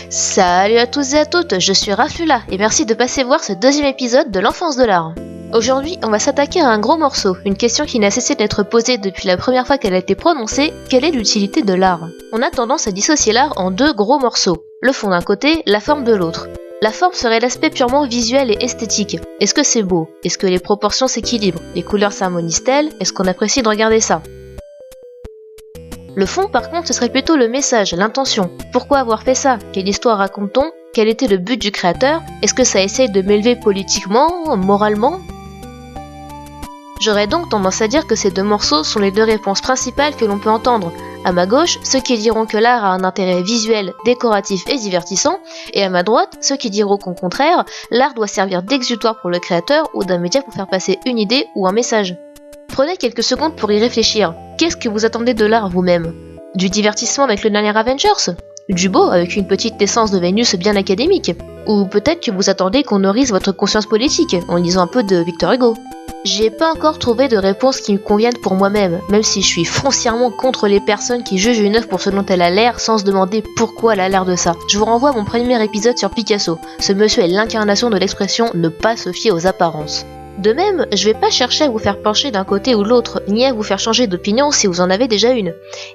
Salut à tous et à toutes, je suis Rafula et merci de passer voir ce deuxième épisode de l'enfance de l'art. Aujourd'hui, on va s'attaquer à un gros morceau, une question qui n'a cessé d'être posée depuis la première fois qu'elle a été prononcée, quelle est l'utilité de l'art? On a tendance à dissocier l'art en deux gros morceaux, le fond d'un côté, la forme de l'autre. La forme serait l'aspect purement visuel et esthétique. Est-ce que c'est beau? Est-ce que les proportions s'équilibrent? Les couleurs s'harmonisent-elles? Est-ce qu'on apprécie de regarder ça? Le fond, par contre, ce serait plutôt le message, l'intention. Pourquoi avoir fait ça? Quelle histoire raconte-t-on? Quel était le but du créateur? Est-ce que ça essaye de m'élever politiquement, moralement? J'aurais donc tendance à dire que ces deux morceaux sont les deux réponses principales que l'on peut entendre. À ma gauche, ceux qui diront que l'art a un intérêt visuel, décoratif et divertissant, et à ma droite, ceux qui diront qu'au contraire, l'art doit servir d'exutoire pour le créateur ou d'un média pour faire passer une idée ou un message. Prenez quelques secondes pour y réfléchir. Qu'est-ce que vous attendez de l'art vous-même? Du divertissement avec le dernier Avengers? Du beau avec une petite naissance de Vénus bien académique? Ou peut-être que vous attendez qu'on nourrisse votre conscience politique en lisant un peu de Victor Hugo? J'ai pas encore trouvé de réponse qui me convienne pour moi-même, même si je suis foncièrement contre les personnes qui jugent une œuvre pour ce dont elle a l'air sans se demander pourquoi elle a l'air de ça. Je vous renvoie à mon premier épisode sur Picasso. Ce monsieur est l'incarnation de l'expression ne pas se fier aux apparences. De même, je vais pas chercher à vous faire pencher d'un côté ou l'autre, ni à vous faire changer d'opinion si vous en avez déjà une.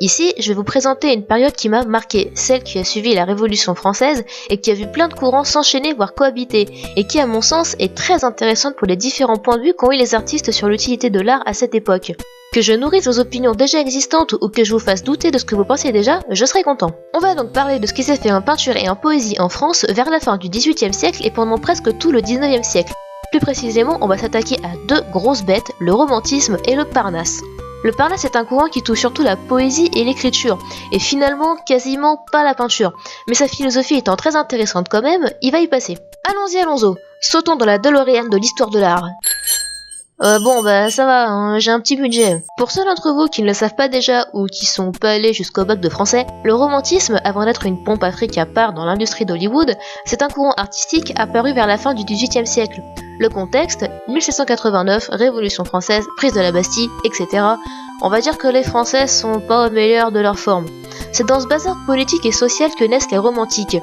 Ici, je vais vous présenter une période qui m'a marqué, celle qui a suivi la Révolution française et qui a vu plein de courants s'enchaîner voire cohabiter, et qui à mon sens est très intéressante pour les différents points de vue qu'ont eu les artistes sur l'utilité de l'art à cette époque. Que je nourrisse vos opinions déjà existantes ou que je vous fasse douter de ce que vous pensez déjà, je serai content. On va donc parler de ce qui s'est fait en peinture et en poésie en France vers la fin du XVIIIe siècle et pendant presque tout le XIXe siècle. Plus précisément, on va s'attaquer à deux grosses bêtes, le romantisme et le Parnasse. Le Parnasse est un courant qui touche surtout la poésie et l'écriture, et finalement quasiment pas la peinture. Mais sa philosophie étant très intéressante quand même, il va y passer. Allons-y, sautons dans la DeLorean de l'histoire de l'art. Bon bah ça va, hein, j'ai un petit budget. Pour ceux d'entre vous qui ne le savent pas déjà ou qui sont pas allés jusqu'au bac de français, le romantisme, avant d'être une pompe à fric à part dans l'industrie d'Hollywood, c'est un courant artistique apparu vers la fin du XVIIIe siècle. Le contexte, 1789, Révolution française, prise de la Bastille, etc. On va dire que les Français sont pas au meilleur de leur forme. C'est dans ce bazar politique et social que naissent les romantiques.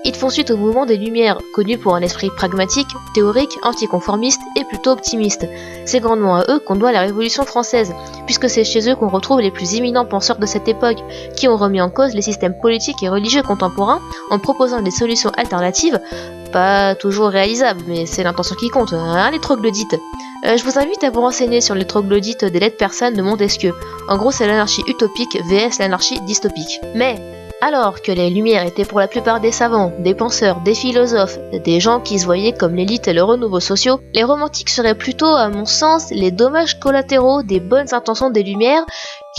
Ils font suite au mouvement des Lumières, connu pour un esprit pragmatique, théorique, anticonformiste et plutôt optimiste. C'est grandement à eux qu'on doit la Révolution française, puisque c'est chez eux qu'on retrouve les plus éminents penseurs de cette époque, qui ont remis en cause les systèmes politiques et religieux contemporains en proposant des solutions alternatives, pas toujours réalisables, mais c'est l'intention qui compte, hein, les troglodytes. Je vous invite à vous renseigner sur les troglodytes des lettres persanes de Montesquieu. En gros, c'est l'anarchie utopique vs l'anarchie dystopique. Mais, alors que les Lumières étaient pour la plupart des savants, des penseurs, des philosophes, des gens qui se voyaient comme l'élite et le renouveau sociaux, les romantiques seraient plutôt, à mon sens, les dommages collatéraux des bonnes intentions des Lumières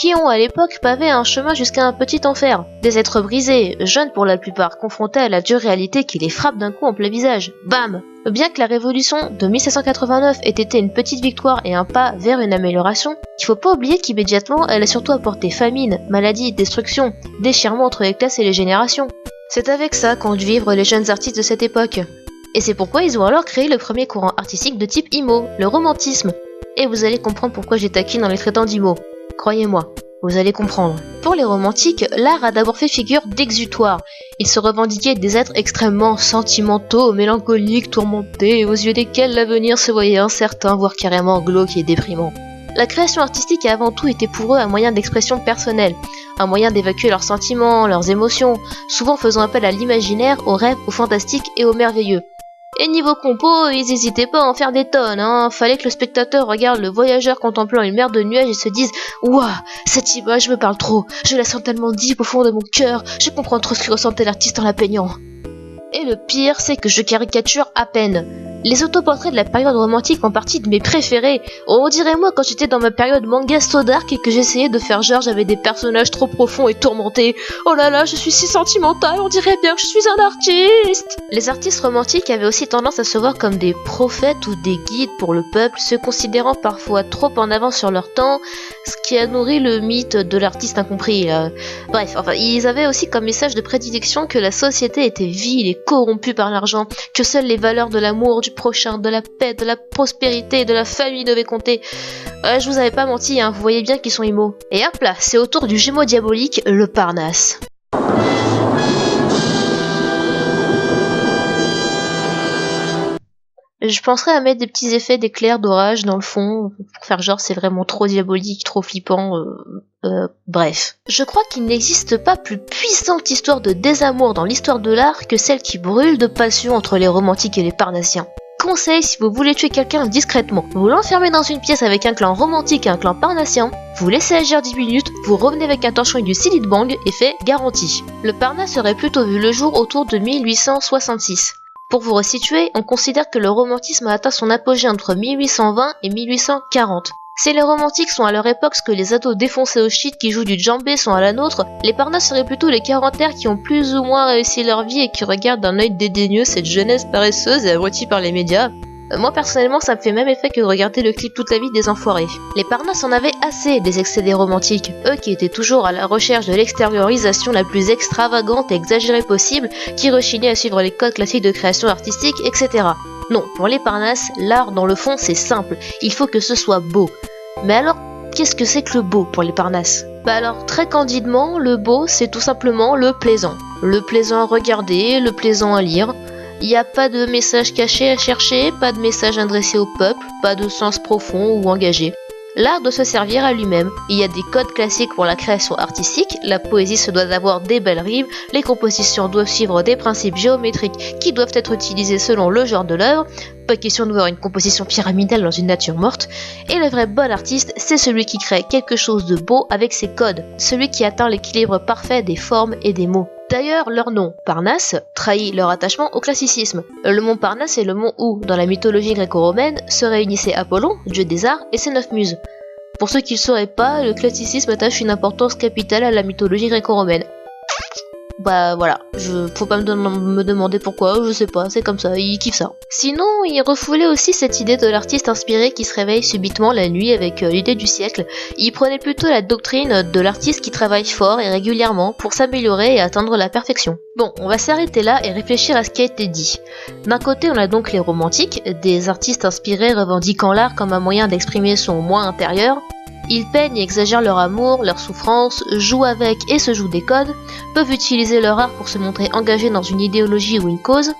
qui ont à l'époque pavé un chemin jusqu'à un petit enfer. Des êtres brisés, jeunes pour la plupart, confrontés à la dure réalité qui les frappe d'un coup en plein visage. Bam! Bien que la révolution de 1789 ait été une petite victoire et un pas vers une amélioration, il faut pas oublier qu'immédiatement elle a surtout apporté famine, maladie, destruction, déchirement entre les classes et les générations. C'est avec ça qu'ont dû vivre les jeunes artistes de cette époque. Et c'est pourquoi ils ont alors créé le premier courant artistique de type emo, le romantisme. Et vous allez comprendre pourquoi j'ai taquine en les traitant d'emo. Croyez-moi, vous allez comprendre. Pour les romantiques, l'art a d'abord fait figure d'exutoire. Ils se revendiquaient des êtres extrêmement sentimentaux, mélancoliques, tourmentés, aux yeux desquels l'avenir se voyait incertain, voire carrément glauque et déprimant. La création artistique a avant tout été pour eux un moyen d'expression personnelle, un moyen d'évacuer leurs sentiments, leurs émotions, souvent faisant appel à l'imaginaire, au rêve, au fantastique et au merveilleux. Et niveau compo, ils hésitaient pas à en faire des tonnes, hein. Fallait que le spectateur regarde le voyageur contemplant une mer de nuages et se dise « Ouah, cette image me parle trop, je la sens tellement deep au fond de mon cœur, je comprends trop ce que ressentait l'artiste en la peignant. » Et le pire, c'est que je caricature à peine. Les autoportraits de la période romantique font partie de mes préférés. On dirait moi quand j'étais dans ma période manga so dark et que j'essayais de faire genre j'avais des personnages trop profonds et tourmentés. Oh là là, je suis si sentimentale, on dirait bien que je suis un artiste. Les artistes romantiques avaient aussi tendance à se voir comme des prophètes ou des guides pour le peuple, se considérant parfois trop en avance sur leur temps, ce qui a nourri le mythe de l'artiste incompris. Bref, ils avaient aussi comme message de prédilection que la société était vile et corrompue par l'argent, que seules les valeurs de l'amour, du prochain, de la paix, de la prospérité et de la famille devaient compter. Je vous avais pas menti, hein, vous voyez bien qu'ils sont immo. Et hop là, c'est au tour du Gémeaux diabolique, le Parnasse. Je penserais à mettre des petits effets d'éclairs, d'orage dans le fond, pour faire genre c'est vraiment trop diabolique, trop flippant, bref. Je crois qu'il n'existe pas plus puissante histoire de désamour dans l'histoire de l'art que celle qui brûle de passion entre les romantiques et les parnassiens. Conseil, si vous voulez tuer quelqu'un discrètement, vous l'enfermez dans une pièce avec un clan romantique et un clan parnassien, vous laissez agir 10 minutes, vous revenez avec un torchon et du silly bang, effet garanti. Le Parnasse aurait plutôt vu le jour autour de 1866. Pour vous resituer, on considère que le romantisme a atteint son apogée entre 1820 et 1840. Si les romantiques sont à leur époque ce que les ados défoncés au shit qui jouent du djembé sont à la nôtre, les Parnasses seraient plutôt les quarantaires qui ont plus ou moins réussi leur vie et qui regardent d'un œil dédaigneux cette jeunesse paresseuse et abrutie par les médias. Moi personnellement ça me fait même effet que de regarder le clip toute la vie des enfoirés. Les Parnasses en avaient assez des excédés romantiques, eux qui étaient toujours à la recherche de l'extériorisation la plus extravagante et exagérée possible, qui rechignaient à suivre les codes classiques de création artistique, etc. Non, pour les Parnasses, l'art dans le fond c'est simple, il faut que ce soit beau. Mais alors, qu'est-ce que c'est que le beau pour les Parnasses ? Bah alors, très candidement, le beau c'est tout simplement le plaisant. Le plaisant à regarder, le plaisant à lire. Il n'y a pas de message caché à chercher, pas de message adressé au peuple, pas de sens profond ou engagé. L'art doit se servir à lui-même. Il y a des codes classiques pour la création artistique, la poésie se doit d'avoir des belles rimes, les compositions doivent suivre des principes géométriques qui doivent être utilisés selon le genre de l'œuvre, pas question de voir une composition pyramidale dans une nature morte, et le vrai bon artiste, c'est celui qui crée quelque chose de beau avec ses codes, celui qui atteint l'équilibre parfait des formes et des mots. D'ailleurs, leur nom, Parnasse, trahit leur attachement au classicisme. Le mont Parnasse est le mont où, dans la mythologie gréco-romaine, se réunissaient Apollon, dieu des arts, et ses 9 muses. Pour ceux qui ne le sauraient pas, le classicisme attache une importance capitale à la mythologie gréco-romaine. Bah voilà, faut pas me demander pourquoi, je sais pas, c'est comme ça, il kiffe ça. Sinon, il refoulait aussi cette idée de l'artiste inspiré qui se réveille subitement la nuit avec l'idée du siècle. Il prenait plutôt la doctrine de l'artiste qui travaille fort et régulièrement pour s'améliorer et atteindre la perfection. Bon, on va s'arrêter là et réfléchir à ce qui a été dit. D'un côté, on a donc les romantiques, des artistes inspirés revendiquant l'art comme un moyen d'exprimer son moi intérieur. Ils peignent et exagèrent leur amour, leur souffrance, jouent avec et se jouent des codes, peuvent utiliser leur art pour se montrer engagés dans une idéologie ou une cause.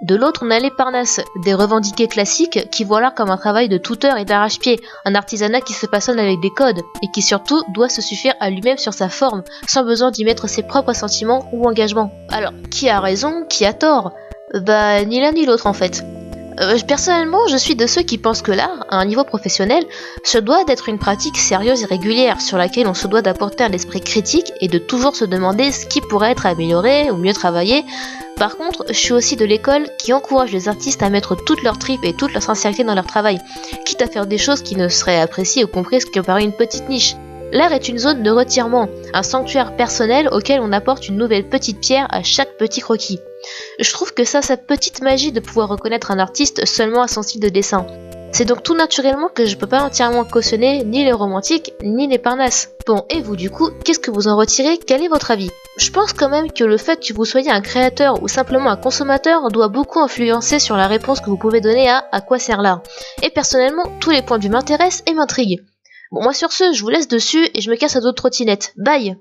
De l'autre, on a les Parnasses, des revendiqués classiques qui voient l'art comme un travail de tuteur et d'arrache-pied, un artisanat qui se façonne avec des codes, et qui surtout doit se suffire à lui-même sur sa forme, sans besoin d'y mettre ses propres sentiments ou engagements. Alors, qui a raison, qui a tort ? Bah, ni l'un ni l'autre en fait. Personnellement, je suis de ceux qui pensent que l'art, à un niveau professionnel, se doit d'être une pratique sérieuse et régulière sur laquelle on se doit d'apporter un esprit critique et de toujours se demander ce qui pourrait être amélioré ou mieux travaillé. Par contre, je suis aussi de l'école qui encourage les artistes à mettre toute leur tripes et toute leur sincérité dans leur travail, quitte à faire des choses qui ne seraient appréciées ou comprises que par une petite niche. L'art est une zone de retirement, un sanctuaire personnel auquel on apporte une nouvelle petite pierre à chaque petit croquis. Je trouve que ça a sa petite magie de pouvoir reconnaître un artiste seulement à son style de dessin. C'est donc tout naturellement que je peux pas entièrement cautionner ni les romantiques ni les Parnasses. Bon, et vous du coup, qu'est-ce que vous en retirez ? Quel est votre avis ? Je pense quand même que le fait que vous soyez un créateur ou simplement un consommateur doit beaucoup influencer sur la réponse que vous pouvez donner à quoi sert l'art. Et personnellement, tous les points de vue m'intéressent et m'intriguent. Bon, moi sur ce, je vous laisse dessus et je me casse à d'autres trottinettes. Bye!